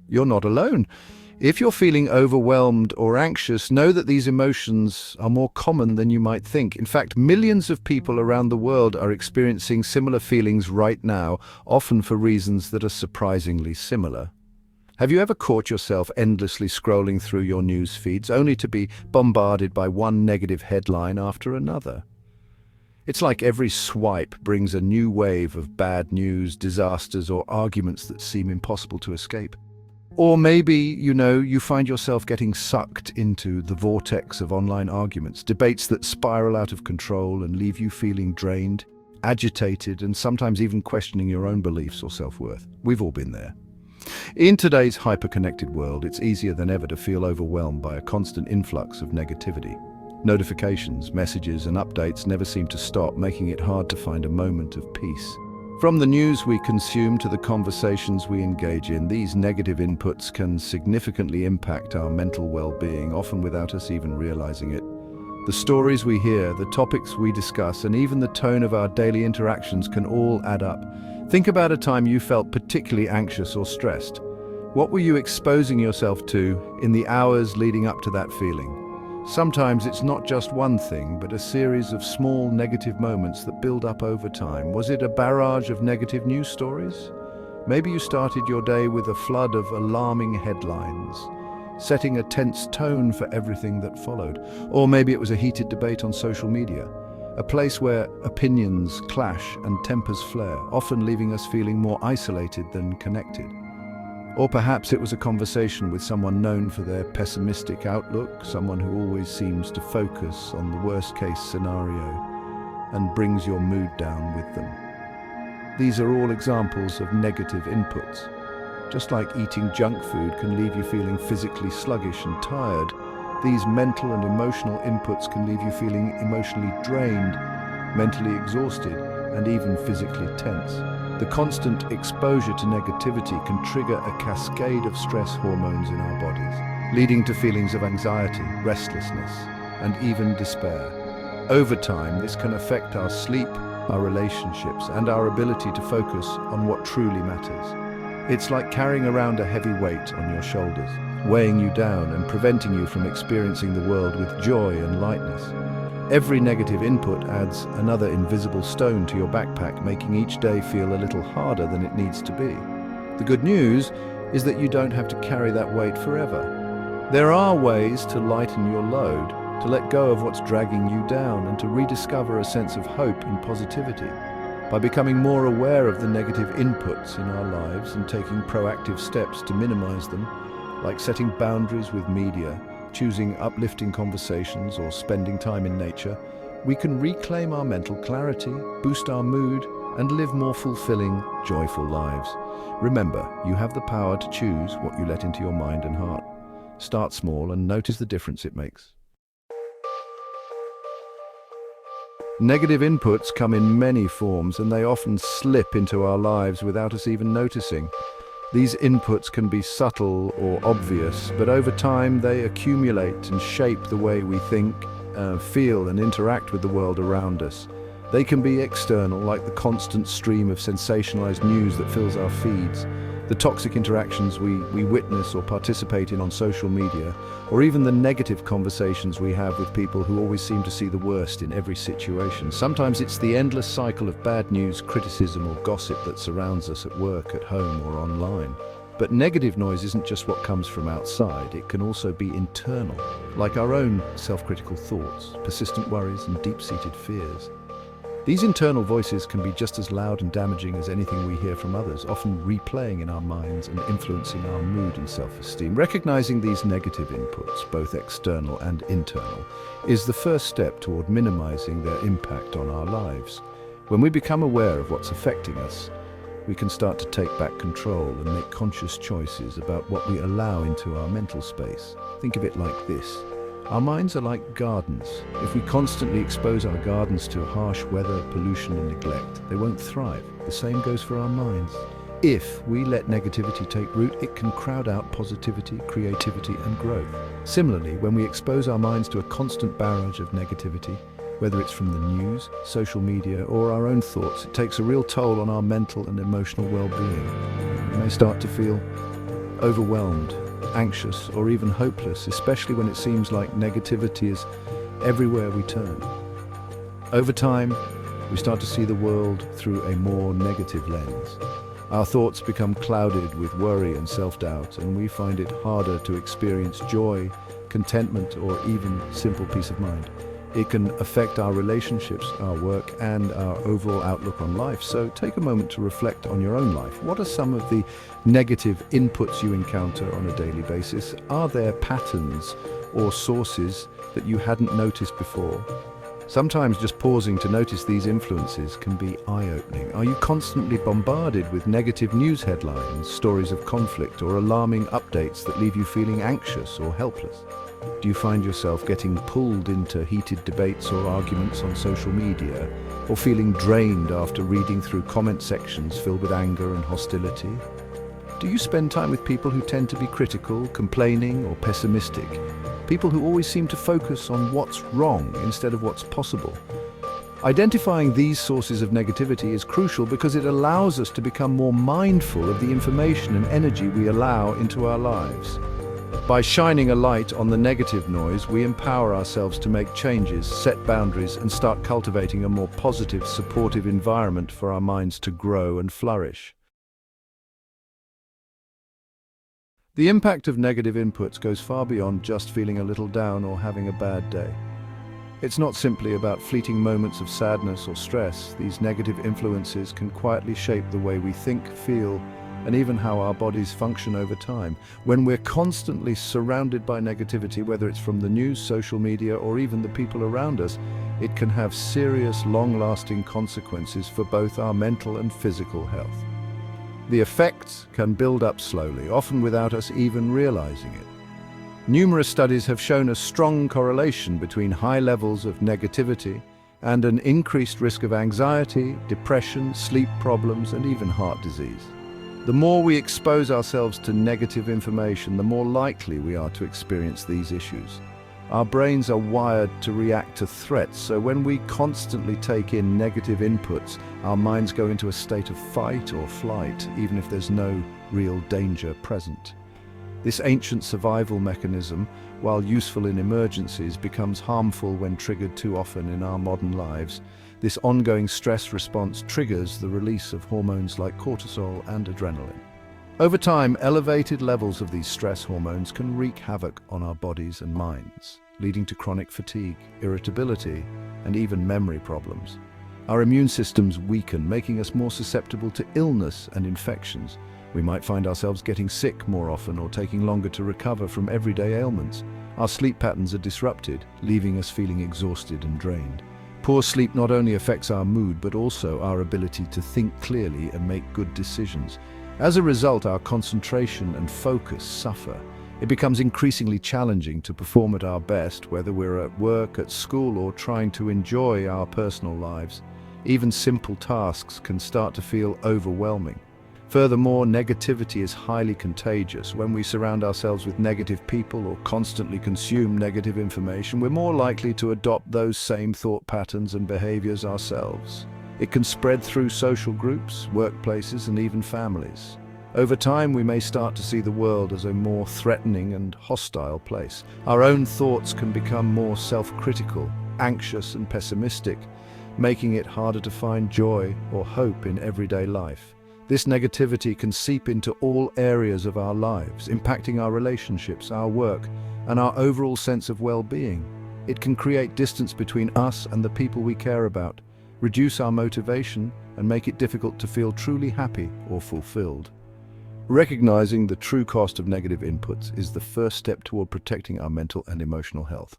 You're not alone. If you're feeling overwhelmed or anxious, know that these emotions are more common than you might think. In fact, millions of people around the world are experiencing similar feelings right now, often for reasons that are surprisingly similar. Have you ever caught yourself endlessly scrolling through your news feeds only to be bombarded by one negative headline after another? It's like every swipe brings a new wave of bad news, disasters, or arguments that seem impossible to escape. Or maybe, you find yourself getting sucked into the vortex of online arguments, debates that spiral out of control and leave you feeling drained, agitated, and sometimes even questioning your own beliefs or self-worth. We've all been there. In today's hyper-connected world, it's easier than ever to feel overwhelmed by a constant influx of negativity. Notifications, messages, and updates never seem to stop, making it hard to find a moment of peace. From the news we consume to the conversations we engage in, these negative inputs can significantly impact our mental well-being, often without us even realizing it. The stories we hear, the topics we discuss, and even the tone of our daily interactions can all add up. Think about a time you felt particularly anxious or stressed. What were you exposing yourself to in the hours leading up to that feeling? Sometimes it's not just one thing, but a series of small negative moments that build up over time. Was it a barrage of negative news stories? Maybe you started your day with a flood of alarming headlines, setting a tense tone for everything that followed. Or maybe it was a heated debate on social media, a place where opinions clash and tempers flare, often leaving us feeling more isolated than connected. Or perhaps it was a conversation with someone known for their pessimistic outlook, someone who always seems to focus on the worst-case scenario and brings your mood down with them. These are all examples of negative inputs. Just like eating junk food can leave you feeling physically sluggish and tired, these mental and emotional inputs can leave you feeling emotionally drained, mentally exhausted, and even physically tense. The constant exposure to negativity can trigger a cascade of stress hormones in our bodies, leading to feelings of anxiety, restlessness, and even despair. Over time, this can affect our sleep, our relationships, and our ability to focus on what truly matters. It's like carrying around a heavy weight on your shoulders, weighing you down and preventing you from experiencing the world with joy and lightness. Every negative input adds another invisible stone to your backpack, making each day feel a little harder than it needs to be. The good news is that you don't have to carry that weight forever. There are ways to lighten your load, to let go of what's dragging you down, and to rediscover a sense of hope and positivity. By becoming more aware of the negative inputs in our lives and taking proactive steps to minimize them, like setting boundaries with media, choosing uplifting conversations, or spending time in nature, we can reclaim our mental clarity, boost our mood, and live more fulfilling, joyful lives. Remember, you have the power to choose what you let into your mind and heart. Start small and notice the difference it makes. Negative inputs come in many forms, and they often slip into our lives without us even noticing. These inputs can be subtle or obvious, but over time they accumulate and shape the way we think, feel, and interact with the world around us. They can be external, like the constant stream of sensationalized news that fills our feeds, the toxic interactions we witness or participate in on social media, or even the negative conversations we have with people who always seem to see the worst in every situation. Sometimes it's the endless cycle of bad news, criticism, or gossip that surrounds us at work, at home, or online. But negative noise isn't just what comes from outside, it can also be internal, like our own self-critical thoughts, persistent worries, and deep-seated fears. These internal voices can be just as loud and damaging as anything we hear from others, often replaying in our minds and influencing our mood and self-esteem. Recognizing these negative inputs, both external and internal, is the first step toward minimizing their impact on our lives. When we become aware of what's affecting us, we can start to take back control and make conscious choices about what we allow into our mental space. Think of it like this. Our minds are like gardens. If we constantly expose our gardens to harsh weather, pollution, and neglect, they won't thrive. The same goes for our minds. If we let negativity take root, it can crowd out positivity, creativity, and growth. Similarly, when we expose our minds to a constant barrage of negativity, whether it's from the news, social media, or our own thoughts, it takes a real toll on our mental and emotional well-being. We may start to feel overwhelmed, anxious, or even hopeless, especially when it seems like negativity is everywhere we turn. Over time, we start to see the world through a more negative lens. Our thoughts become clouded with worry and self-doubt, and we find it harder to experience joy, contentment, or even simple peace of mind. It can affect our relationships, our work, and our overall outlook on life. So take a moment to reflect on your own life. What are some of the negative inputs you encounter on a daily basis? Are there patterns or sources that you hadn't noticed before? Sometimes just pausing to notice these influences can be eye-opening. Are you constantly bombarded with negative news headlines, stories of conflict, or alarming updates that leave you feeling anxious or helpless? Do you find yourself getting pulled into heated debates or arguments on social media, or feeling drained after reading through comment sections filled with anger and hostility? Do you spend time with people who tend to be critical, complaining, or pessimistic? People who always seem to focus on what's wrong instead of what's possible? Identifying these sources of negativity is crucial because it allows us to become more mindful of the information and energy we allow into our lives. By shining a light on the negative noise, we empower ourselves to make changes, set boundaries, and start cultivating a more positive, supportive environment for our minds to grow and flourish. The impact of negative inputs goes far beyond just feeling a little down or having a bad day. It's not simply about fleeting moments of sadness or stress. These negative influences can quietly shape the way we think, feel, and even how our bodies function over time. When we're constantly surrounded by negativity, whether it's from the news, social media, or even the people around us, it can have serious, long-lasting consequences for both our mental and physical health. The effects can build up slowly, often without us even realizing it. Numerous studies have shown a strong correlation between high levels of negativity and an increased risk of anxiety, depression, sleep problems, and even heart disease. The more we expose ourselves to negative information, the more likely we are to experience these issues. Our brains are wired to react to threats, so when we constantly take in negative inputs, our minds go into a state of fight or flight, even if there's no real danger present. This ancient survival mechanism, while useful in emergencies, becomes harmful when triggered too often in our modern lives. This ongoing stress response triggers the release of hormones like cortisol and adrenaline. Over time, elevated levels of these stress hormones can wreak havoc on our bodies and minds, leading to chronic fatigue, irritability, and even memory problems. Our immune systems weaken, making us more susceptible to illness and infections. We might find ourselves getting sick more often or taking longer to recover from everyday ailments. Our sleep patterns are disrupted, leaving us feeling exhausted and drained. Poor sleep not only affects our mood, but also our ability to think clearly and make good decisions. As a result, our concentration and focus suffer. It becomes increasingly challenging to perform at our best, whether we're at work, at school, or trying to enjoy our personal lives. Even simple tasks can start to feel overwhelming. Furthermore, negativity is highly contagious. When we surround ourselves with negative people or constantly consume negative information, we're more likely to adopt those same thought patterns and behaviors ourselves. It can spread through social groups, workplaces, and even families. Over time, we may start to see the world as a more threatening and hostile place. Our own thoughts can become more self-critical, anxious, and pessimistic, making it harder to find joy or hope in everyday life. This negativity can seep into all areas of our lives, impacting our relationships, our work, and our overall sense of well-being. It can create distance between us and the people we care about, reduce our motivation, and make it difficult to feel truly happy or fulfilled. Recognizing the true cost of negative inputs is the first step toward protecting our mental and emotional health.